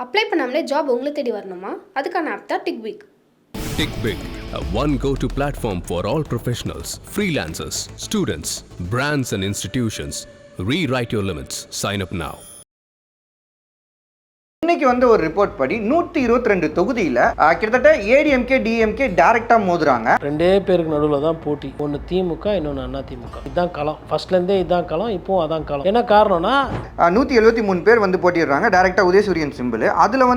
Apply பண்ணாமலே job உங்களை தேடி வரணுமா? அதுக்கான ஆப் தான் டிக்விக். TickBig, a one go-to platform for all professionals, freelancers, students, brands and institutions. Rewrite your limits. Sign up now. இன்னைக்கு ஒரு ரிப்போர்ட் படி 122 தொகுதியில் கிட்டத்தட்ட ஏடிஎம்கே டிஎம்கே டைரக்டா மோதுறாங்க. ரெண்டே பேருக்கு நடுவில் தான் போட்டி. ஒன்று திமுக, இன்னொன்று அண்ணா திமுக. இதுதான் களம். ஃபர்ஸ்ட்லேருந்தே இதுதான் களம், இப்போவும் அதான் களம். என்ன காரணம்னா 173 பேர் போட்டிடுறாங்க டைரக்டா உதயசூரியன் சிம்பிள். அதில்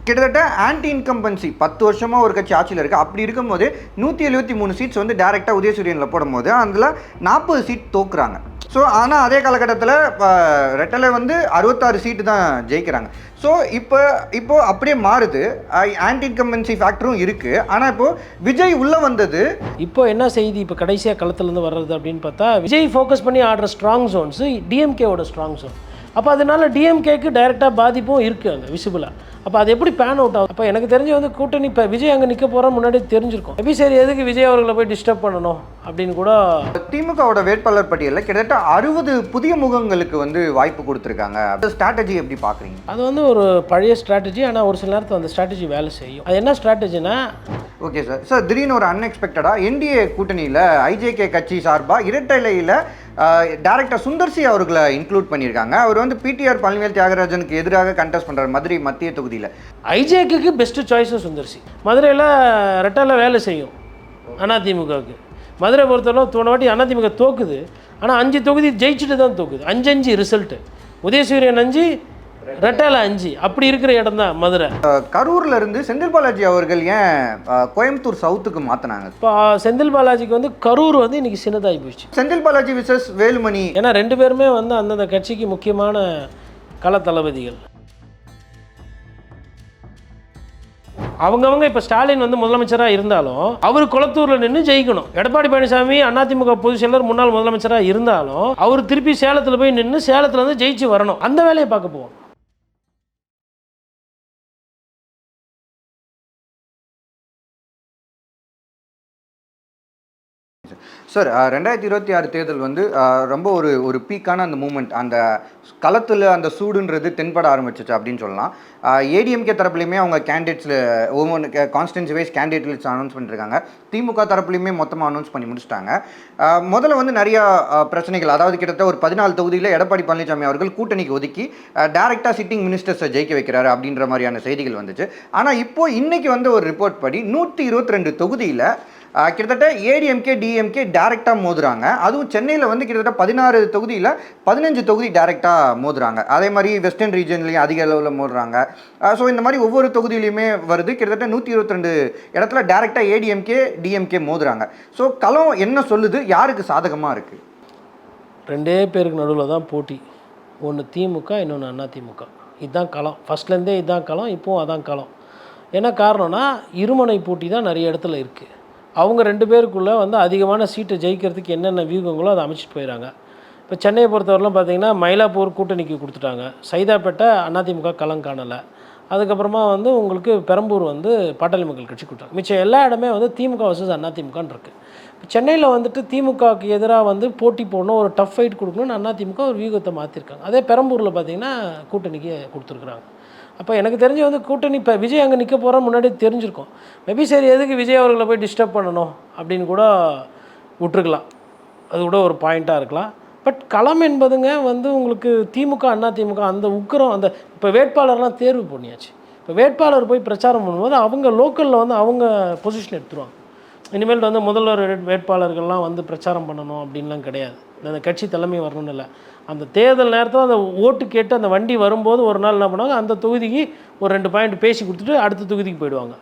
கிட்டத்தட்ட ஆன்டி இன்கம்பன்சி 10 வருஷமா ஒரு கட்சி ஆட்சியில் இருக்குது. அப்படி இருக்கும்போது 173 சீட்ஸ் டைரெக்டாக உதயசூரியனில் போடும்போது அதில் 40 சீட் தோக்குறாங்க. ஸோ ஆனால் அதே காலகட்டத்தில் ரெட்டலை 66 சீட்டு தான் ஜெயிக்கிறாங்க. ஸோ இப்போ அப்படியே மாறுது. ஆன்டி இன்கம்பன்சி ஃபேக்டரும் இருக்குது. ஆனால் இப்போது விஜய் உள்ளே வந்தது. இப்போ என்ன செய்தி இப்போ கடைசியாக களத்துலேருந்து வர்றது அப்படின்னு பார்த்தா, விஜய் ஃபோக்கஸ் பண்ணி ஆடுற ஸ்ட்ராங் ஜோன்ஸு டிஎம்கேவோட ஸ்ட்ராங் ஜோன். அப்போ அதனால டிஎம்கேக்கு டைரெக்டாக பாதிப்பும் இருக்குது அங்கே விசிபிளாக. அப்போ அது எப்படி பேன் அவுட் ஆகும்? அப்போ எனக்கு தெரிஞ்சு கூட்டணி இப்போ விஜய் அங்கே நிற்க போகிற முன்னாடி தெரிஞ்சிருக்கும். எப்படி சரி எதுக்கு விஜய் அவர்களை போய் டிஸ்டர்ப் பண்ணணும் அப்படின்னு கூட. திமுகவோட வேட்பாளர் பட்டியலில் கிட்டத்தட்ட 60 புதிய முகங்களுக்கு வாய்ப்பு கொடுத்துருக்காங்க. அந்த ஸ்ட்ராட்டஜி எப்படி பார்க்குறீங்க? அது ஒரு பழைய ஸ்ட்ராட்டஜி. ஆனால் ஒரு சில நேரத்தில் அந்த ஸ்ட்ராட்டஜி வேலை செய்யும். அது என்ன ஸ்ட்ராட்டஜினா, ஓகே சார் திடீர்னு ஒரு அன்எக்ஸ்பெக்டடாக என்டிஏ கூட்டணியில் ஐஜேகே கட்சி சார்பாக இரட்டைலையில் டைரக்டர் சுந்தர்சி அவர்களை இன்க்ளூட் பண்ணியிருக்காங்க. அவர் பிடிஆர் பழனிவேல் தியாகராஜனுக்கு எதிராக கண்டெஸ்ட் பண்ணுறார் மதுரை மத்திய தொகுதியில். ஐஜேக்கு பெஸ்ட்டு சாய்ஸும் சுந்தர்சி. மதுரையில் ரெட்டால வேலை செய்யும் அதிமுகவுக்கு. மதுரை பொறுத்தவரை போன வாட்டி அதிமுக தோக்குது. ஆனால் 5 தொகுதி ஜெயிச்சுட்டு தான் தோக்குது. 5-5 ரிசல்ட்டு. உதயசூரியன் 5, ரெட்டால 5. அப்படி இருக்கிற இடம் தான் மதுரை. கரூர்ல இருந்து செந்தில் பாலாஜி அவர்கள் ஏன் கோயம்புத்தூர் சவுத்துக்கு மாற்றினாங்க? இப்போ செந்தில் பாலாஜிக்கு கரூர் இன்னைக்கு சின்னதாகி போயிடுச்சு. செந்தில் பாலாஜி விசஸ் வேலுமணி. ஏன்னா 2 பேருமே அந்தந்த கட்சிக்கு முக்கியமான கள தளபதிகள். அவங்கவங்க இப்போ ஸ்டாலின் முதலமைச்சராக இருந்தாலும் அவர் குளத்தூரில் நின்று ஜெயிக்கணும். எடப்பாடி பழனிசாமி அதிமுக பொதுச் செயலர் முன்னாள் முதலமைச்சராக இருந்தாலும் அவர் திருப்பி சேலத்தில் போய் நின்று சேலத்தில் ஜெயிச்சு வரணும். அந்த வேலையை பார்க்க போவோம். சார் 2026 தேர்தல் ரொம்ப ஒரு பீக்கான அந்த மூமெண்ட், அந்த களத்தில் அந்த சூடுன்றது தென்பட ஆரம்பிச்சிச்சு அப்படின்னு சொல்லலாம். ஏடிஎம்கே தரப்புலையுமே அவங்க கேண்டிடேட்ஸில் ஒவ்வொன்று constituency wise candidate list announce பண்ணியிருக்காங்க. திமுக தரப்புலையுமே மொத்தமாக அனௌன்ஸ் பண்ணி முடிச்சிட்டாங்க. முதல்ல நிறையா பிரச்சனைகள், அதாவது கிட்டத்தட்ட ஒரு 14 தொகுதியில் எடப்பாடி பழனிசாமி அவர்கள் கூட்டணிக்கு ஒதுக்கி டைரெக்டாக சிட்டிங் மினிஸ்டர்ஸை ஜெயிக்க வைக்கிறாரு அப்படின்ற மாதிரியான செய்திகள் வந்துச்சு. ஆனால் இப்போது இன்றைக்கி ஒரு ரிப்போர்ட் படி 122 தொகுதியில் கிட்டத்தட்ட ஏடிஎம்கே டிஎம்கே டைரெக்டாக மோதுறாங்க. அதுவும் சென்னையில் கிட்டத்தட்ட 16 தொகுதியில் 15 தொகுதி டைரெக்டாக மோதுறாங்க. அதே மாதிரி வெஸ்டர்ன் ரீஜன்லேயும் அதிக அளவில் மோதுறாங்க. ஸோ இந்த மாதிரி ஒவ்வொரு தொகுதியிலையுமே வருது. கிட்டத்தட்ட 122 இடத்துல டைரெக்டாக ஏடிஎம்கே டிஎம்கே மோதுறாங்க. ஸோ களம் என்ன சொல்லுது? யாருக்கு சாதகமாக இருக்குது? 2 பேருக்கு நடுவில் தான் போட்டி. ஒன்று திமுக, இன்னொன்று அண்ணா திமுக. இதுதான் களம். ஃபஸ்ட்லேருந்தே இதுதான் களம், இப்போவும் அதான் களம். என்ன காரணம்னா இருமுனை போட்டி தான் நிறைய இடத்துல இருக்குது. அவங்க 2 பேருக்குள்ளே அதிகமான சீட்டை ஜெயிக்கிறதுக்கு என்னென்ன வியூகங்களோ அதை அமைச்சிட்டு போயிடறாங்க. இப்போ சென்னையை பொறுத்தவரைலாம் பார்த்திங்கன்னா மயிலாப்பூர் கூட்டணிக்கு கொடுத்துட்டாங்க. சைதாப்பேட்டை அதிமுக களம் காணலை. அதுக்கப்புறமா உங்களுக்கு பெரம்பூர் பாட்டாளி மக்கள் கட்சி கொடுத்தாங்க. மிச்சம் எல்லா இடமே திமுக வர்சஸ் அதிமுகன்னு இருக்குது. இப்போ சென்னையில் திமுகவுக்கு எதிராக போட்டி போடணும், ஒரு டஃப் ஃபைட் கொடுக்கணும்னு அதிமுக ஒரு வியூகத்தை மாற்றிருக்காங்க. அதே பெரம்பூரில் பார்த்திங்கன்னா கூட்டணிக்கு கொடுத்துருக்குறாங்க. அப்போ எனக்கு தெரிஞ்சு கூட்டணி இப்போ விஜய் அங்கே நிற்க போகிற முன்னாடி தெரிஞ்சிருக்கும். மேபி சரி எதுக்கு விஜய் அவர்களை போய் டிஸ்டர்ப் பண்ணணும் அப்படின்னு கூட விட்டுருக்கலாம். அது கூட ஒரு பாயிண்ட்டாக இருக்கலாம். பட் களம் என்பதுங்க உங்களுக்கு திமுக அண்ணா திமுக அந்த உக்கிரம், அந்த இப்போ வேட்பாளர்லாம் தேர்வு பண்ணியாச்சு. இப்போ வேட்பாளர் போய் பிரச்சாரம் பண்ணும்போது அவங்க லோக்கலில் அவங்க பொசிஷன் எடுத்துருவாங்க. இனிமேல் முதல்வர் வேட்பாளர்கள்லாம் பிரச்சாரம் பண்ணணும் அப்படின்லாம் கிடையாது. அந்த கட்சி தலைமை வரணும்னு இல்லை. அந்த தேர்தல் நேரத்தில் அந்த ஓட்டு கேட்டு அந்த வண்டி வரும்போது ஒரு நாள் என்ன பண்ணுவாங்க, அந்த தொகுதிக்கு ஒரு 2 பாயிண்ட் பேசி கொடுத்துட்டு அடுத்த தொகுதிக்கு போயிடுவாங்க.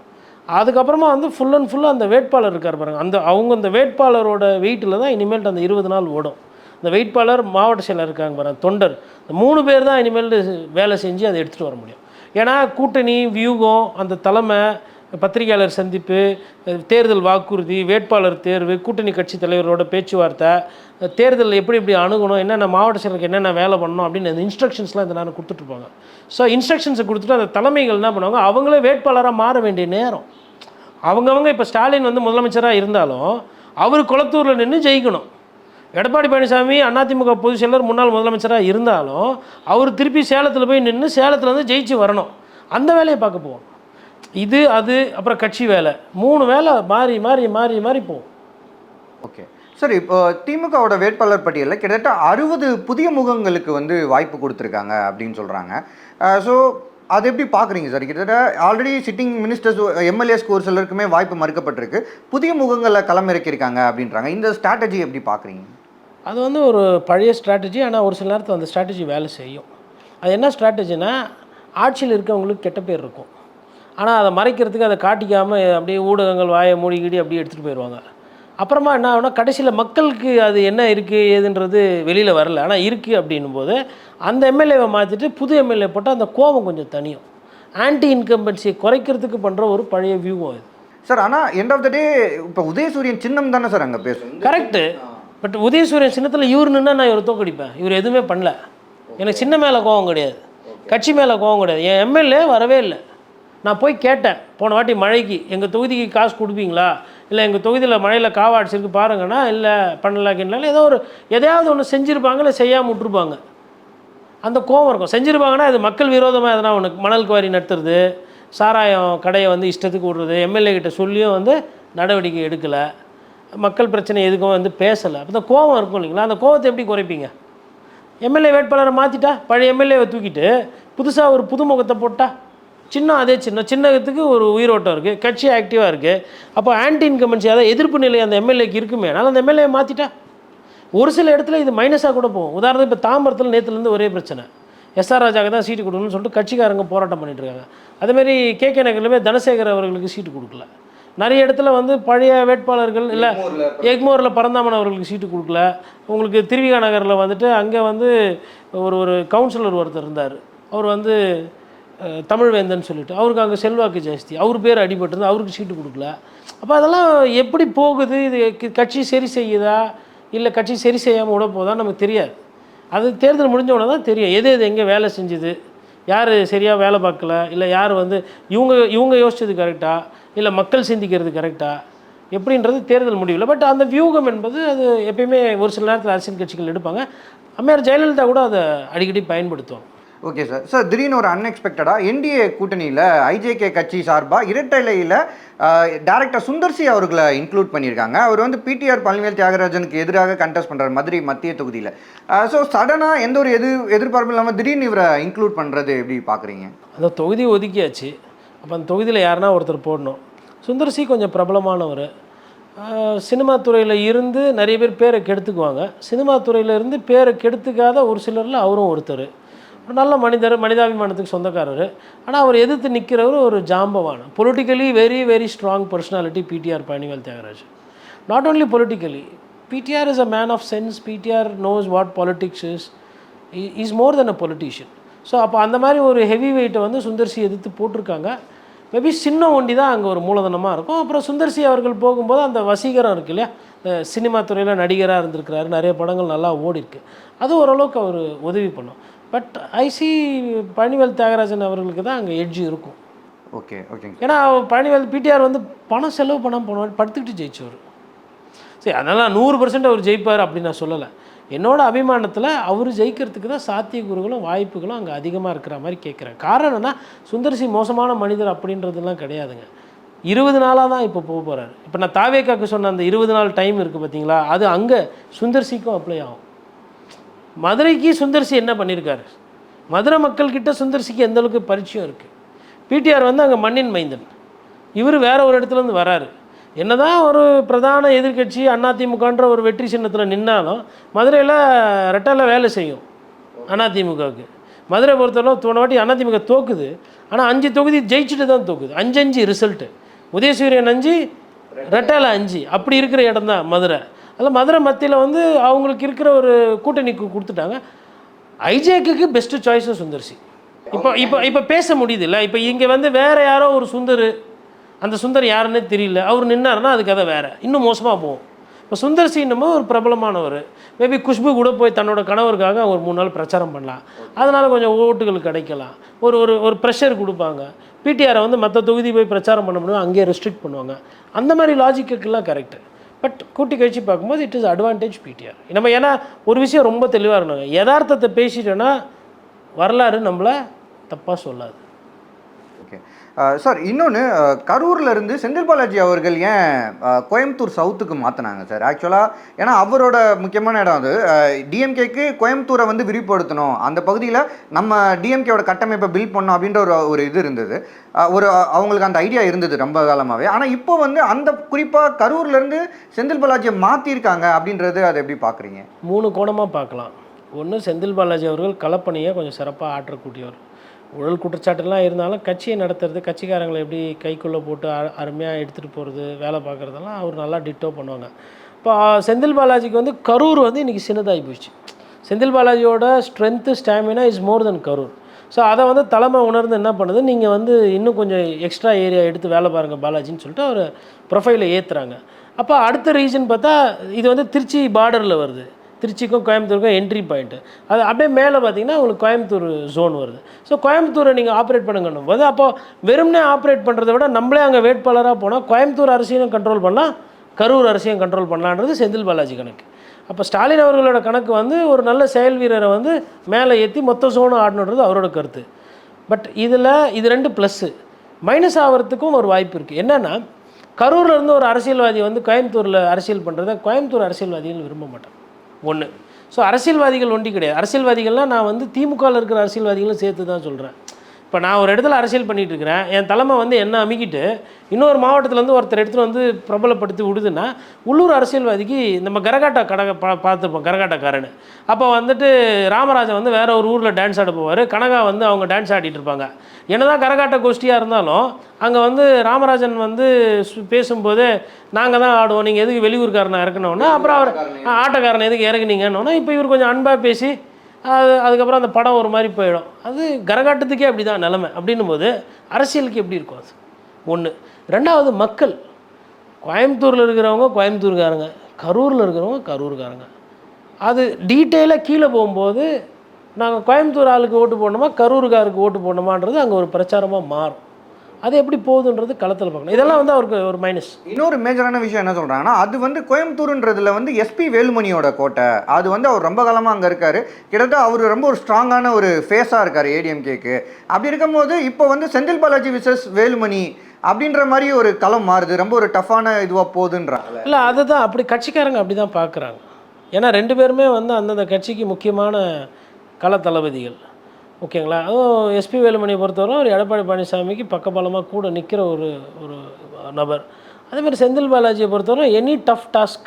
அதுக்கப்புறமா ஃபுல் அண்ட் ஃபுல்லாக அந்த வேட்பாளர் இருக்கார் பாருங்கள், அவங்க அந்த வேட்பாளரோட வெயிட்டில் தான் இனிமேல் அந்த 20 நாள் ஓடும். அந்த வேட்பாளர் மாவட்ட செயலர் இருக்காங்க பாருங்கள், தொண்டர், இந்த 3 பேர் தான் இனிமேல் வேலை செஞ்சு அதை எடுத்துகிட்டு வர முடியும். ஏன்னா கூட்டணி வியூகம், அந்த தலைமை, பத்திரிகையாளர் சந்திப்பு, தேர்தல் வாக்குறுதி, வேட்பாளர் தேர்வு, கூட்டணி கட்சி தலைவரோட பேச்சுவார்த்தை, தேர்தலில் எப்படி அணுகணும், என்னென்ன மாவட்ட செயலருக்கு என்னென்ன வேலை பண்ணணும் அப்படின்னு அந்த இன்ஸ்ட்ரக்ஷன்ஸ்லாம் இந்த நேரம் கொடுத்துட்ருப்பாங்க. ஸோ இன்ஸ்ட்ரக்ஷன்ஸை கொடுத்துட்டு அந்த தலைமைகள் என்ன பண்ணுவாங்க, அவங்களே வேட்பாளராக மாற வேண்டிய நேரம். அவங்கவங்க இப்போ ஸ்டாலின் முதலமைச்சராக இருந்தாலும் அவர் குளத்தூரில் நின்று ஜெயிக்கணும். எடப்பாடி பழனிசாமி அதிமுக பொதுச் செயலர் முன்னாள் முதலமைச்சராக இருந்தாலும் அவர் திருப்பி சேலத்தில் போய் நின்று சேலத்தில் ஜெயிச்சு வரணும். அந்த வேலையை பார்க்க போவோம். இது அது அப்புறம் கட்சி வேலை 3 வேலை மாறி மாறி மாறி மாறி போகும். ஓகே சார், இப்போ திமுகவோட வேட்பாளர் பட்டியலில் கிட்டத்தட்ட 60 புதிய முகங்களுக்கு வந்து வாய்ப்பு கொடுத்துருக்காங்க அப்படின்னு சொல்கிறாங்க. ஸோ அது எப்படி பார்க்குறீங்க சார்? கிட்டத்தட்ட ஆல்ரெடி சிட்டிங் மினிஸ்டர்ஸ் எம்எல்ஏஸ்க்கு ஒரு சிலருக்குமே வாய்ப்பு மறுக்கப்பட்டிருக்கு, புதிய முகங்களை களமிறக்கியிருக்காங்க அப்படின்றாங்க. இந்த ஸ்ட்ராட்டஜி எப்படி பார்க்குறீங்க? அது வந்து ஒரு பழைய ஸ்ட்ராட்டஜி. ஆனால் ஒரு சில நேரத்தில் அந்த ஸ்ட்ராட்டஜி வேலை செய்யும். அது என்ன ஸ்ட்ராட்டஜினா, ஆட்சியில் இருக்கவங்களுக்கு கெட்ட பேர் இருக்கும், ஆனால் அதை மறைக்கிறதுக்கு அதை காட்டிக்காமல் அப்படியே ஊடகங்கள் வாயை மூடிக்கிடி அப்படியே எடுத்துகிட்டு போயிடுவாங்க. அப்புறமா என்ன ஆகுனா, கடைசியில் மக்களுக்கு அது என்ன இருக்குது ஏதுன்றது வெளியில் வரல, ஆனால் இருக்குது அப்படின்னும் போது அந்த எம்எல்ஏவை மாற்றிட்டு புது எம்எல்ஏ போட்டால் அந்த கோபம் கொஞ்சம் தனியும். ஆன்டி இன்கம்பன்சியை குறைக்கிறதுக்கு பண்ணுற ஒரு பழைய வியூவும் இது சார். ஆனால் எண்ட் ஆஃப் த டே இப்போ உதயசூரியன் சின்னம் தானே சார் அங்கே பேசும். கரெக்டு. பட் உதயசூரியன் சின்னத்தில் இவர் நின்னா நான் இவர் தோக்கடிப்பேன். இவர் எதுவுமே பண்ணல. எனக்கு சின்ன மேலே கோவம் கிடையாது, கட்சி மேலே கோவம் கிடையாது. என் எம்எல்ஏ வரவே இல்லை. நான் போய் கேட்டேன், போன வாட்டி மழைக்கு எங்கள் தொகுதிக்கு காசு கொடுப்பீங்களா, இல்லை எங்கள் தொகுதியில் மழையில் காவாடிச்சிருக்கு பாருங்கன்னா, இல்லை பண்ணலாக்கினாலும் ஏதோ ஒரு எதையாவது ஒன்று செஞ்சுருப்பாங்க, இல்லை செய்யாமல் விட்டுருப்பாங்க. அந்த கோவம் இருக்கும். செஞ்சுருப்பாங்கன்னா அது மக்கள் விரோதமாக எதனா ஒன்று மணல் குவாரி நடத்துறது, சாராயம் கடையை வந்து இஷ்டத்துக்கு விடுறது, எம்எல்ஏ கிட்ட சொல்லியும் வந்து நடவடிக்கை எடுக்கலை, மக்கள் பிரச்சனை எதுக்கும் வந்து பேசலை. அப்போ அந்த கோவம் இருக்கும் இல்லைங்களா? அந்த கோவத்தை எப்படி குறைப்பீங்க? எம்எல்ஏ வேட்பாளரை மாற்றிட்டா, பழைய எம்எல்ஏவை தூக்கிட்டு புதுசாக ஒரு புதுமுகத்தை போட்டால் சின்னம் அதே சின்னத்துக்கு ஒரு உயிரோட்டம் இருக்குது, கட்சி ஆக்டிவாக இருக்குது. அப்போ ஆன்டி இன்கம்பன்சி, அதாவது எதிர்ப்பு நிலை அந்த எம்எல்ஏக்கு இருக்குமே. அதனால் அந்த எம்எல்ஏ மாற்றிட்டா ஒரு சில இடத்துல இது மைனஸாக கூட போகும். உதாரணத்துக்கு இப்போ தாம்பரத்தில் நேற்றுலேருந்து ஒரே பிரச்சனை, எஸ்ஆர் ராஜாவுக்கு தான் சீட்டு கொடுக்கணும்னு சொல்லிட்டு கட்சிக்காரங்க போராட்டம் பண்ணிட்டுருக்காங்க. அதேமாரி கே நகர்லையுமே தனசேகர் அவர்களுக்கு சீட்டு கொடுக்கல. நிறைய இடத்துல வந்து பழைய வேட்பாளர்கள் இல்லை, எக்மோரில் பரந்தாமன் அவர்களுக்கு சீட்டு கொடுக்கல. உங்களுக்கு திருவிகா நகரில் வந்துட்டு அங்கே வந்து ஒரு கவுன்சிலர் ஒருத்தர் இருந்தார், அவர் வந்து தமிழ்வேந்தன் சொல்லிட்டு, அவருக்கு அங்கே செல்வாக்கு ஜாஸ்தி, அவர் பேர் அடிபட்டிருந்து அவருக்கு சீட்டு கொடுக்கல. அப்போ அதெல்லாம் எப்படி போகுது? இது கட்சி சரி செய்யுதா இல்லை கட்சி சரி செய்யாமல் விட போதா நமக்கு தெரியாது. அது தேர்தல் முடிஞ்சவொடனே தான் தெரியும் எது எங்கே வேலை செஞ்சுது, யார் சரியாக வேலை பார்க்கல, இல்லை யார் வந்து இவங்க யோசிச்சது கரெக்டாக, இல்லை மக்கள் சிந்திக்கிறது கரெக்டாக எப்படின்றது தேர்தல் முடிவில். பட் அந்த வியூகம் என்பது அது எப்பயுமே ஒரு சில நேரத்தில் அரசியல் கட்சிகள் எடுப்பாங்க. அம்மையார் ஜெயலலிதா கூட அதை அடிக்கடி பயன்படுத்துவாங்க. Okay sir. சார், திடீர்னு ஒரு அன்எக்ஸ்பெக்டடாக என்டிஏ கூட்டணியில் ஐஜேகே கட்சி சார்பாக இரட்டைலையில் டைரக்டர் சுந்தர்சி அவர்களை இன்க்ளூட் பண்ணியிருக்காங்க. அவர் வந்து பிடிஆர் பழனிவேல் தியாகராஜனுக்கு எதிராக கண்டெஸ்ட் பண்ணுறாரு மதுரை மத்திய தொகுதியில். ஸோ சடனாக எந்த ஒரு எதிர்பார்ப்பும் இல்லாமல் திடீர்னு இவரை இன்க்ளூட் பண்ணுறது எப்படி பார்க்குறீங்க? அந்த தொகுதி ஒதுக்கியாச்சு, அப்போ அந்த தொகுதியில் யாருன்னா ஒருத்தர் போடணும். சுந்தர்சி கொஞ்சம் பிரபலமானவர், சினிமா துறையில் இருந்து நிறைய பேர் பேரை கெடுத்துக்குவாங்க. சினிமா துறையில் இருந்து பேரை கெடுத்துக்காத ஒரு சிலரில் அவரும் ஒருத்தர். ஒரு நல்ல மனிதர், மனிதாபிமானத்துக்கு சொந்தக்காரர். ஆனால் அவர் எதிர்த்து நிற்கிறவர் ஒரு ஜாம்பவான, politically very very strong personality PTR Palanivel Thiagaraj. Not only politically, PTR is a man of sense. PTR knows what politics is more than a politician. So அப்போ அந்த மாதிரி ஒரு ஹெவி வெயிட்டை வந்து சுந்தர்சி எதிர்த்து போட்டிருக்காங்க. மேபி சின்ன ஒண்டி தான் அங்கே ஒரு மூலதனமாக இருக்கும். அப்புறம் சுந்தர்சி அவர்கள் போகும்போது அந்த வசீகரம் இருக்குது இல்லையா, சினிமா துறையில் நடிகராக இருந்திருக்கிறாரு, நிறைய படங்கள் நல்லா ஓடிருக்கு, அது ஓரளவுக்கு அவர் உதவி பண்ணும். பட் ஐசி பழனிவேல் தியாகராஜன் அவர்களுக்கு தான் அங்கே எட்ஜ் இருக்கும். Okay okay. ஏன்னா பழனிவேல் பிடிஆர் வந்து பணம் செலவு பண்ணாமல் போனவர், படுத்துக்கிட்டு ஜெயிச்சவர். சரி, அதனால் 100% அவர் ஜெயிப்பார் அப்படின்னு நான் சொல்லலை. என்னோட அபிமானத்தில் அவர் ஜெயிக்கிறதுக்கு தான் சாத்தியக்கூறுகளும் வாய்ப்புகளும் அங்கே அதிகமாக இருக்கிற மாதிரி கேட்குறேன். காரணம் என்னென்னா, சுந்தர்சி மோசமான மனிதர் அப்படின்றதுலாம் கிடையாதுங்க. 20 நாளாக தான் இப்போ போக போகிறாரு. இப்போ நான் தாவேக்காக்கு சொன்ன அந்த 20 நாள் டைம் இருக்குது பார்த்தீங்களா, அது அங்கே சுந்தர்சிக்கும் அப்ளை ஆகும். மதுரைக்கு சுந்தர்சி என்ன பண்ணியிருக்காரு, மதுரை மக்கள்கிட்ட சுந்தர்சிக்கு எந்தளவுக்கு பரிச்சயம் இருக்குது. பிடிஆர் வந்து அங்கே மண்ணின் மைந்தன், இவர் வேறு ஒரு இடத்துலேருந்து வராரு. என்னதான் ஒரு பிரதான எதிர்கட்சி அதிமுகன்ற ஒரு வெற்றி சின்னத்தில் நின்னாலும் மதுரையில் ரெட்டால வேலை செய்யும் அதிமுகவுக்கு. மதுரை பொறுத்தவரை போன வாட்டி அதிமுக தோக்குது, ஆனால் 5 தொகுதி ஜெயிச்சுட்டு தான் தோக்குது. 5-5 ரிசல்ட்டு. உதயசூரியன் 5, ரெட்டால 5, அப்படி இருக்கிற இடம் தான் மதுரை. அதில் மதுரை மத்தியில் வந்து அவங்களுக்கு இருக்கிற ஒரு கூட்டணிக்கு கொடுத்துட்டாங்க. ஐஜேக்கு பெஸ்ட்டு சாய்ஸும் சுந்தர்சி. இப்போ பேச முடியுது இல்லை. இப்போ இங்கே வந்து வேறு யாரோ ஒரு சுந்தர், அந்த சுந்தர் யாருன்னே தெரியல, அவர் நின்னாருன்னா அது கதை வேறு, இன்னும் மோசமாக போகும். இப்போ சுந்தர்சின்னும் ஒரு பிரபலமானவர், மேபி குஷ்பு கூட போய் தன்னோட கணவருக்காக ஒரு 3 நாள் பிரச்சாரம் பண்ணலாம், அதனால் கொஞ்சம் ஓட்டுகள் கிடைக்கலாம், ஒரு ஒரு ஒரு ப்ரெஷர் கொடுப்பாங்க. பிடிஆரை வந்து மற்ற தொகுதி போய் பிரச்சாரம் பண்ண முடியும், அங்கேயே ரெஸ்ட்ரிக்ட் பண்ணுவாங்க. அந்த மாதிரி லாஜிக்குலாம் கரெக்டு. பட் கூட்டி கழிச்சு பார்க்கும்போது இட் இஸ் அட்வான்டேஜ் பிடிஆர். நம்ம ஏன்னா ஒரு விஷயம் ரொம்ப தெளிவாக இருக்கணும், யதார்த்தத்தை பேசிட்டோன்னா வரலாறு நம்மளை தப்பாக சொல்லாது. ஓகே சார், இன்னொன்று கரூர்ல இருந்து செந்தில் பாலாஜி அவர்கள் ஏன் கோயம்புத்தூர் சவுத்துக்கு மாற்றினாங்க சார்? ஆக்சுவலாக ஏன்னா அவரோட முக்கியமான இடம் அது. டிஎம்கேக்கு கோயம்புத்தூரை வந்து விரிவுபடுத்தணும், அந்த பகுதியில் நம்ம டிஎம்கேவோட கட்டமைப்பை பில்ட் பண்ணணும் அப்படின்ற ஒரு இது இருந்தது. அவங்களுக்கு அந்த ஐடியா இருந்தது ரொம்ப காலமாகவே. ஆனால் இப்போ வந்து அந்த குறிப்பாக கரூர்லேருந்து செந்தில் பாலாஜியை மாற்றிருக்காங்க அப்படின்றது அதை எப்படி பார்க்குறீங்க? 3 கோணமாக பார்க்கலாம். ஒன்று, செந்தில் பாலாஜி அவர்கள் களப்பணியை கொஞ்சம் சிறப்பாக ஆற்றக்கூடியவர். ஊழல் குற்றச்சாட்டுலாம் இருந்தாலும் கட்சியை நடத்துறது, கட்சிக்காரங்களை எப்படி கைக்குள்ளே போட்டு அருமையாக எடுத்துகிட்டு போகிறது, வேலை பார்க்குறதெல்லாம் அவர் நல்லா டிட்டோ பண்ணுவாங்க. இப்போ செந்தில் பாலாஜிக்கு வந்து கரூர் வந்து இன்றைக்கி சின்னதாகி போயிடுச்சு. செந்தில் பாலாஜியோட strength, stamina is more than Karur. So அதை வந்து தலைமை உணர்ந்து என்ன பண்ணுது, நீங்கள் வந்து இன்னும் கொஞ்சம் எக்ஸ்ட்ரா ஏரியா எடுத்து வேலை பாருங்கள் பாலாஜின்னு சொல்லிட்டு அவர் ப்ரொஃபைலை ஏற்றுறாங்க. அப்போ அடுத்த ரீசன் பார்த்தா இது வந்து திருச்சி பார்டரில் வருது. திருச்சிக்கும் கோயம்புத்தூருக்கும் என்ட்ரி பாயிண்ட்டு. அது அப்படியே மேலே பார்த்தீங்கன்னா உங்களுக்கு கோயம்புத்தூர் ஜோன் வருது. ஸோ கோயம்புத்தூரை நீங்கள் ஆப்ரேட் பண்ணுங்கன்னும் போது அப்போது வெறும்னே ஆப்ரேட் பண்ணுறதை விட நம்மளே அங்கே வேட்பாளராக போனால் கோயம்புத்தூர் அரசியலும் கண்ட்ரோல் பண்ணலாம், கரூர் அரசியலும் கண்ட்ரோல் பண்ணலான்றது செந்தில் பாலாஜி கணக்கு. அப்போ ஸ்டாலின் அவர்களோட கணக்கு வந்து ஒரு நல்ல செயல் வீரரை வந்து மேலே ஏற்றி மொத்த ஜோனும் ஆடணுன்றது அவரோட கருத்து. பட் இது 2 ப்ளஸ்ஸு. மைனஸ் ஆகிறதுக்கும் ஒரு வாய்ப்பு இருக்குது. என்னென்னா, கரூரில் இருந்து ஒரு அரசியல்வாதி வந்து கோயம்புத்தூரில் அரசியல் பண்ணுறதை கோயம்புத்தூர் அரசியல்வாதிகள் விரும்ப மாட்டாங்க. 1. ஸோ அரசியல்வாதிகள் ஒண்டி கிடையாது. அரசியல்வாதிகள்லாம் நான் வந்து திமுகவில் இருக்கிற அரசியல்வாதிகளும் சேர்த்து தான் சொல்கிறேன். இப்போ நான் ஒரு இடத்துல அரசியல் பண்ணிகிட்டு இருக்கிறேன், என் தலைமை வந்து என்ன அமுக்கிட்டு இன்னொரு மாவட்டத்துலேருந்து ஒருத்தர் இடத்துல வந்து பிரபலப்படுத்தி விடுதுன்னா, உள்ளூர் அரசியல்வாதிக்கு நம்ம கரகாட்டா பார்த்துருப்போம், கரகாட்டக்காரன்னு. அப்போ வந்துட்டு ராமராஜன் வந்து வேறு ஒரு ஊரில் டான்ஸ் ஆட போவார், கனகா வந்து அவங்க டான்ஸ் ஆடிட்டு இருப்பாங்க. என்ன தான் கரகாட்ட கோஷ்டியாக இருந்தாலும் அங்கே வந்து ராமராஜன் வந்து பேசும்போது நாங்கள் தான் ஆடுவோம், நீங்கள் எதுக்கு வெளியூர்காரனை இறக்கணுன்னா, அப்புறம் அவர் ஆட்டக்காரனை எதுக்கு இறக்குனீங்கன்னு இப்போ இவர் கொஞ்சம் அன்பாக பேசி அதுக்கப்புறம் அந்த படம் ஒரு மாதிரி போயிடும். அது கரகாட்டத்துக்கே அப்படி தான் நிலமை. அப்படின்னும் போது அரசியலுக்கு எப்படி இருக்கும் அது? 1. 2வது, மக்கள் கோயம்புத்தூரில் இருக்கிறவங்க கோயம்புத்தூர்காரங்க, கரூரில் இருக்கிறவங்க கரூர்காரங்க. அது டீட்டெயிலாக கீழே போகும்போது நாங்கள் கோயம்புத்தூர் ஆளுக்கு ஓட்டு போடணுமா கரூருக்காருக்கு ஓட்டு போடணுமான்றது அங்கே ஒரு பிரச்சாரமாக மாறும். அது எப்படி போகுதுன்றது களத்தில் பார்க்கணும். இதெல்லாம் வந்து அவருக்கு ஒரு மைனஸ். இன்னொரு மேஜரான விஷயம் என்ன சொல்கிறாங்கன்னா, அது வந்து கோயம்புத்தூர்ன்றதுல வந்து எஸ்பி வேலுமணியோட கோட்டை. அது வந்து அவர் ரொம்ப காலமாக அங்கே இருக்கார். கிட்டத்தட்ட அவர் ரொம்ப ஒரு ஸ்ட்ராங்கான ஒரு ஃபேஸாக இருக்கார் ஏடிஎம்கேக்கு. அப்படி இருக்கும்போது இப்போ வந்து செந்தில் பாலாஜி விசஸ் வேலுமணி அப்படின்ற மாதிரி ஒரு களம் மாறுது, ரொம்ப ஒரு டஃப்பான இதுவாக போகுதுன்றாங்க. இல்லை, அதுதான் அப்படி கட்சிக்காரங்க அப்படி தான் பார்க்குறாங்க. ஏன்னா 2 பேருமே வந்து அந்தந்த கட்சிக்கு முக்கியமான கள தளபதிகள். ஓகேங்களா? அதுவும் எஸ்பி வேலுமணியை பொறுத்தவரை ஒரு எடப்பாடி பழனிசாமிக்கு பக்கபலமாக கூட நிற்கிற ஒரு நபர். அதேமாதிரி செந்தில் பாலாஜியை பொறுத்தவரை எனி டஃப் டாஸ்க்,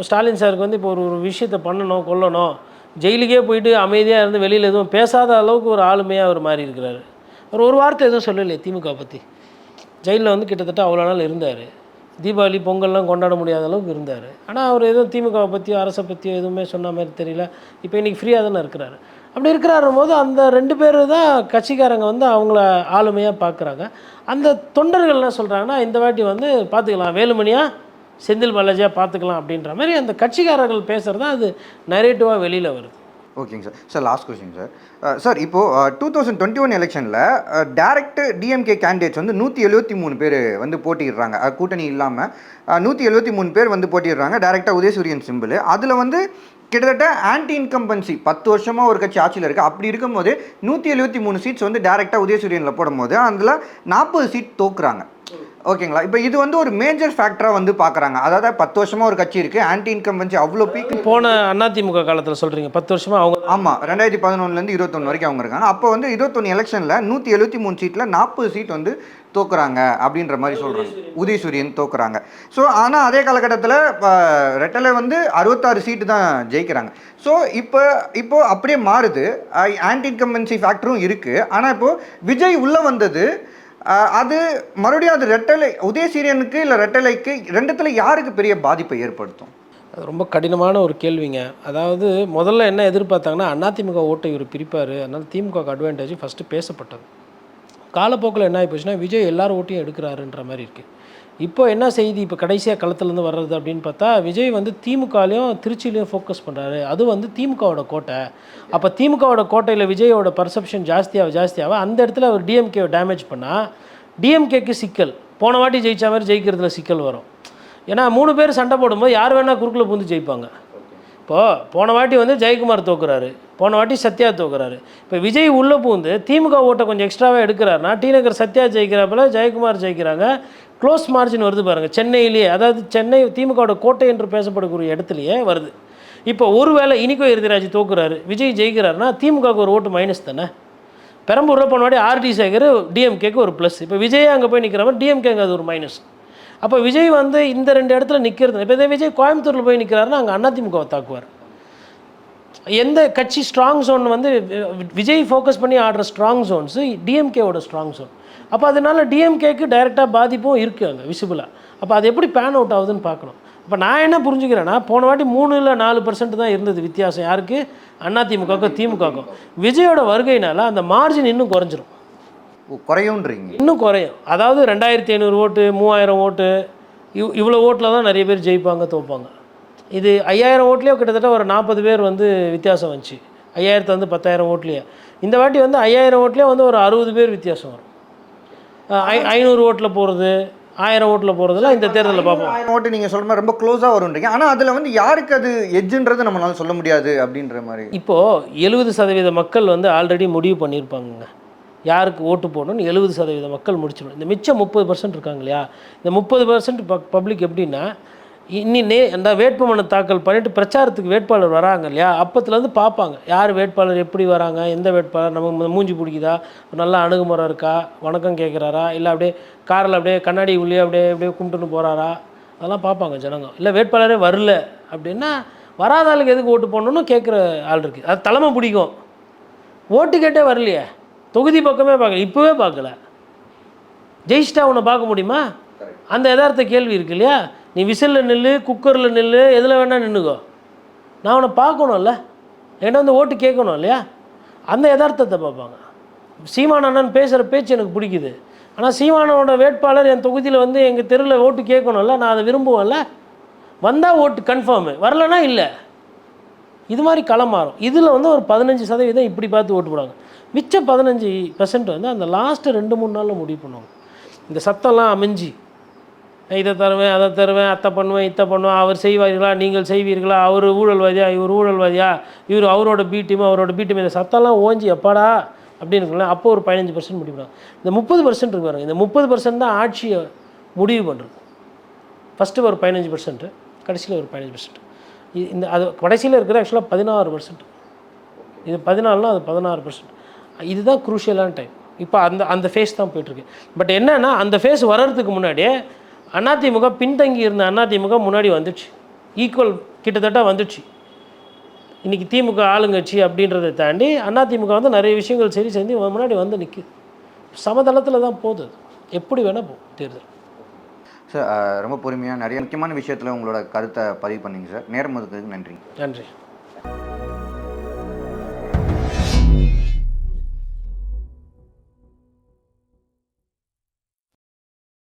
ஸ்டாலின் சாருக்கு வந்து இப்போ ஒரு விஷயத்தை பண்ணணும், கொல்லணும், ஜெயிலுக்கே போயிட்டு அமைதியாக இருந்து வெளியில் எதுவும் பேசாத அளவுக்கு ஒரு ஆளுமையாக அவர் மாறி இருக்கிறாரு. அவர் ஒரு வார்த்தை எதுவும் சொல்லலையே திமுக பற்றி. ஜெயிலில் வந்து கிட்டத்தட்ட அவ்வளோ நாள் இருந்தார். தீபாவளி பொங்கல்லாம் கொண்டாட முடியாத அளவுக்கு இருந்தார். ஆனால் அவர் எதுவும் திமுகவை பற்றியோ அரசை பற்றியோ எதுவுமே சொன்ன மாதிரி தெரியல. இப்போ இன்றைக்கி ஃப்ரீயாக தானே இருக்கிறாரு. அப்படி இருக்கிறாரும் போது அந்த 2 பேர் தான் கட்சிக்காரங்க வந்து அவங்கள ஆளுமையாக பார்க்குறாங்க. அந்த தொண்டர்கள் என்ன சொல்கிறாங்கன்னா, இந்த வாட்டி வந்து பார்த்துக்கலாம், வேலுமணியாக செந்தில் பாலாஜியாக பார்த்துக்கலாம் அப்படின்ற மாதிரி அந்த கட்சிக்காரர்கள் பேசுகிறது தான் அது நரேட்டிவாக வெளியில் வருது. ஓகேங்க sir. Sir, last question sir. Sir, இப்போது 2021 எலெக்ஷனில் டேரக்ட் டிஎம்கே கேண்டிடேட்ஸ் வந்து 173 பேர் வந்து போட்டிடுறாங்க. கூட்டணி இல்லாமல் 173 பேர் வந்து போட்டிடுறாங்க. டேரெக்டாக உதயசூரியன் சிம்பிள். அதில் வந்து கிட்டத்தட்ட ஆன்டி இன்கம்பன்சி 10 வருஷமாக ஒரு கட்சி ஆட்சியில் இருக்குது. அப்படி இருக்கும்போது 173 சீட்ஸ் வந்து டேரெக்டாக உதயசூரியனில் போடும்போது அதில் 40 சீட் தோக்குறாங்க. ஓகேங்களா? இப்போ இது வந்து ஒரு மேஜர் ஃபேக்டராக வந்து பார்க்குறாங்க. அதாவது 10 வருஷமாக ஒரு கட்சி இருக்குது, ஆன்டி இன்கம்பன்சி அவ்வளோ பீக். போன அதிமுக காலத்தில் சொல்கிறீங்க 10 வருஷமாக அவங்க? ஆமாம், 2011லேருந்து 21 வரைக்கும் அவங்க இருக்காங்க. அப்போ வந்து 21 எலெக்ஷனில் 173 சீட்டில் 40 சீட் வந்து தோக்குறாங்க அப்படின்ற மாதிரி சொல்கிறாங்க. உதயசூரியன் தோக்குறாங்க. ஸோ ஆனால் அதே காலகட்டத்தில் ரெட்டலை வந்து 66 சீட்டு தான் ஜெயிக்கிறாங்க. ஸோ இப்போ அப்படியே மாறுது. ஆன்டி இன்கம்பன்சி ஃபேக்டரும் இருக்குது. ஆனால் இப்போது விஜய் உள்ளே வந்தது, அது மறுபடியும் அது ரெட்டலை உதயசூரியனுக்கு இல்லை ரெட்டலைக்கு 2த்துல யாருக்கு பெரிய பாதிப்பை ஏற்படுத்தும்? அது ரொம்ப கடினமான ஒரு கேள்விங்க. அதாவது முதல்ல என்ன எதிர்பார்த்தாங்கன்னா, அதிமுக ஓட்டை இவர் பிரிப்பார், அதனால் திமுக அட்வான்டேஜ் ஃபஸ்ட்டு பேசப்பட்டது. காலப்போக்கில் என்ன ஆகிப்போச்சுன்னா, விஜய் எல்லாரும் ஓட்டையும் எடுக்கிறாருன்ற மாதிரி இருக்குது. இப்போ என்ன செய்தி இப்போ கடைசியாக களத்துலேருந்து வர்றது அப்படின்னு பார்த்தா, விஜய் வந்து திமுகலையும் திருச்சியிலையும் ஃபோக்கஸ் பண்ணுறாரு. அது வந்து திமுகவோட கோட்டை. அப்போ திமுகவோட கோட்டையில் விஜயோட பர்செப்ஷன் ஜாஸ்தியாக அந்த இடத்துல அவர் டிஎம்கேவை டேமேஜ் பண்ணால் டிஎம்கேக்கு சிக்கல். போன வாட்டி ஜெயிச்ச மாதிரி ஜெயிக்கிறதுல சிக்கல் வரும். ஏன்னா 3 பேர் சண்டை போடும்போது யார் வேணால் குறுக்கில் பூந்து ஜெயிப்பாங்க. இப்போது போன வாட்டி வந்து ஜெயக்குமார் தோக்குறாரு, போன வாட்டி சத்யா தோக்குறாரு. இப்போ விஜய் உள்ளே பூந்து திமுக ஓட்டை கொஞ்சம் எக்ஸ்ட்ராவாக எடுக்கிறாருன்னா டி நகர் சத்யா ஜெயிக்கிறாப்பில் ஜெயக்குமார் ஜெயிக்கிறாங்க. க்ளோஸ் மார்ஜின் வருது பாருங்கள் சென்னையிலேயே, அதாவது சென்னை திமுகவோட கோட்டை என்று பேசப்படக்கூடிய இடத்துலையே வருது. இப்போ ஒருவேளை இனிக்கோ இறுதிராஜ் தோக்குறாரு, விஜய் ஜெயிக்கிறாருன்னா திமுகவுக்கு ஒரு ஓட்டு மைனஸ் தானே. பெரம்பூரில் போன வாட்டி ஆர்டி சேகர் டிஎம்கேக்கு ஒரு ப்ளஸ், இப்போ விஜய் அங்கே போய் நிற்கிறவன் டிஎம்கேங்க அது ஒரு மைனஸ். அப்போ விஜய் வந்து இந்த 2 இடத்துல நிற்கிறது. இப்போ இதே விஜய் கோயம்புத்தூரில் போய் நிற்கிறாருன்னா அங்கே அதிமுகவை தாக்குவார். எந்த கட்சி ஸ்ட்ராங் ஜோன் வந்து விஜய் ஃபோக்கஸ் பண்ணி ஆடுற ஸ்ட்ராங் ஜோன்ஸு டிஎம்கேவோட ஸ்ட்ராங் ஜோன். அப்போ அதனால டிஎம்கேக்கு டைரெக்டாக பாதிப்பும் இருக்குது அங்கே விசிபிளாக. அப்போ அது எப்படி பேன் அவுட் ஆகுதுன்னு பார்க்கணும். இப்போ நான் என்ன புரிஞ்சுக்கிறேன்னா போன வாட்டி 3 இல்லை 4% தான் இருந்தது வித்தியாசம் யாருக்கு, அதிமுகவுக்கும் திமுகவுக்கும். விஜயோட வருகையினால அந்த மார்ஜின் இன்னும் குறைஞ்சிரும், குறையும்ன்றீங்க? இன்னும் குறையும். அதாவது 2500 ஓட்டு 3000 ஓட்டு இவ்வளோ ஓட்டில் தான் நிறைய பேர் ஜெயிப்பாங்க தோப்பாங்க. இது 5000 ஓட்லேயே கிட்டத்தட்ட ஒரு 40 பேர் வந்து வித்தியாசம் வந்துச்சு. 5000 வந்து 10000 ஓட்லேயே. இந்த வாட்டி வந்து 5000 ஓட்லேயே வந்து ஒரு 60 பேர் வித்தியாசம் வரும். 500 ஓட்டில் போகிறது 1000 ஓட்டில் போகிறதுலாம் இந்த தேர்தலில் பார்ப்போம். 1000 ஓட்டு நீங்கள் சொல்கிற மாதிரி ரொம்ப க்ளோஸாக வரும்ன்றீங்க. ஆனால் அதில் வந்து யாருக்கு அது எட்ஜுன்றது நம்மளால சொல்ல முடியாது அப்படின்ற மாதிரி. இப்போது 70% மக்கள் வந்து ஆல்ரெடி முடிவு பண்ணியிருப்பாங்க யாருக்கு ஓட்டு போடணும்னு. 70% மக்கள் முடிச்சிடணும். இந்த மிச்சம் 30% இருக்காங்க இல்லையா, இந்த 30% பப்ளிக் எப்படின்னா அந்த வேட்புமனு தாக்கல் பண்ணிவிட்டு பிரச்சாரத்துக்கு வேட்பாளர் வராங்க இல்லையா, அப்பத்துலேருந்து பார்ப்பாங்க யார் வேட்பாளர் எப்படி வராங்க, எந்த வேட்பாளர் நமக்கு மூஞ்சி பிடிக்குதா, நல்லா அணுகுமுறை இருக்கா, வணக்கம் கேட்குறாரா, இல்லை அப்படியே காரில் அப்படியே கண்ணாடி உள்ளே அப்படியே அப்படியே கும்பிட்டுன்னு போகிறாரா, அதெல்லாம் பார்ப்பாங்க ஜனங்க. இல்லை வேட்பாளரே வரல அப்படின்னா வராத ஆளுக்கு எதுக்கு ஓட்டு போடணும்னு கேட்குற ஆள் இருக்குது. அது தலைமை பிடிக்கும். ஓட்டு கேட்டே வரலையே, தொகுதி பக்கமே பார்க்கல, இப்போவே பார்க்கல, ஜெயிச்சிட்டா உன்னை பார்க்க முடியுமா? அந்த யதார்த்த கேள்வி இருக்கு இல்லையா. நீ விசிலில் நில்லு, குக்கரில் நில்லு, எதில் வேணால் நின்றுக்கோ, நான் உன்னை பார்க்கணும்ல, என்கிட்ட வந்து ஓட்டு கேட்கணும் இல்லையா. அந்த யதார்த்தத்தை பார்ப்பாங்க. சீமான் அண்ணன் பேசுகிற பேச்சு எனக்கு பிடிக்குது, ஆனால் சீமானோட வேட்பாளர் என் தொகுதியில் வந்து எங்கள் தெருவில் ஓட்டு கேட்கணும்ல, நான் அதை விரும்புவேன்ல. வந்தால் ஓட்டு கன்ஃபார்மு, வரலன்னா இல்லை. இது மாதிரி களம் மாறும். இதில் வந்து ஒரு 15% இப்படி பார்த்து ஓட்டு போடுவாங்க. மிச்ச 15% வந்து அந்த லாஸ்ட்டு 2-3 நாளில் முடிவு பண்ணுவாங்க. இந்த சத்தம்லாம் அமைஞ்சு இதை தருவேன் அதை தருவேன், அத்தை பண்ணுவேன் இத்தை பண்ணுவேன், அவர் செய்வார்களா நீங்கள் செய்வீர்களா, அவர் ஊழல்வாதியா இவர் ஊழல்வாதியா, இவர் அவரோட பி டீம் அவரோட பி டீம், இந்த சத்தம்லாம் ஓஞ்சி எப்பாடா அப்படின்னு இருக்கலாம். அப்போ ஒரு 15% முடிவு பண்ணுவாங்க. இந்த 30% இருக்கு பாருங்க, இந்த 30% தான் ஆட்சியை முடிவு பண்ணுறது. ஃபஸ்ட்டு ஒரு 15%, கடைசியில் ஒரு 15%. இந்த அது கடைசியில் இருக்கிற ஆக்சுவலாக 16%. இது 14னா அது 16%. இதுதான் குரூஷியலான டைம். இப்போ அந்த ஃபேஸ் தான் போயிட்டுருக்கு. பட் என்னென்னா அந்த ஃபேஸ் வர்றதுக்கு முன்னாடியே அதிமுக பின்தங்கி இருந்த அதிமுக முன்னாடி வந்துடுச்சு, ஈக்குவல் கிட்டத்தட்ட வந்துடுச்சு. இன்றைக்கி திமுக ஆளுங்கட்சி அப்படின்றத தாண்டி அதிமுக வந்து நிறைய விஷயங்கள் சரி செஞ்சு முன்னாடி வந்து நிற்குது. சமதளத்தில் தான் போகுது, எப்படி வேணால் போகும் தேர்தல். சார் ரொம்ப பொறுமையாக நிறைய முக்கியமான விஷயத்தில் உங்களோட கருத்தை பதிவு பண்ணிங்க சார். நேரம் ஒதுக்குறதுக்கு நன்றி. நன்றி.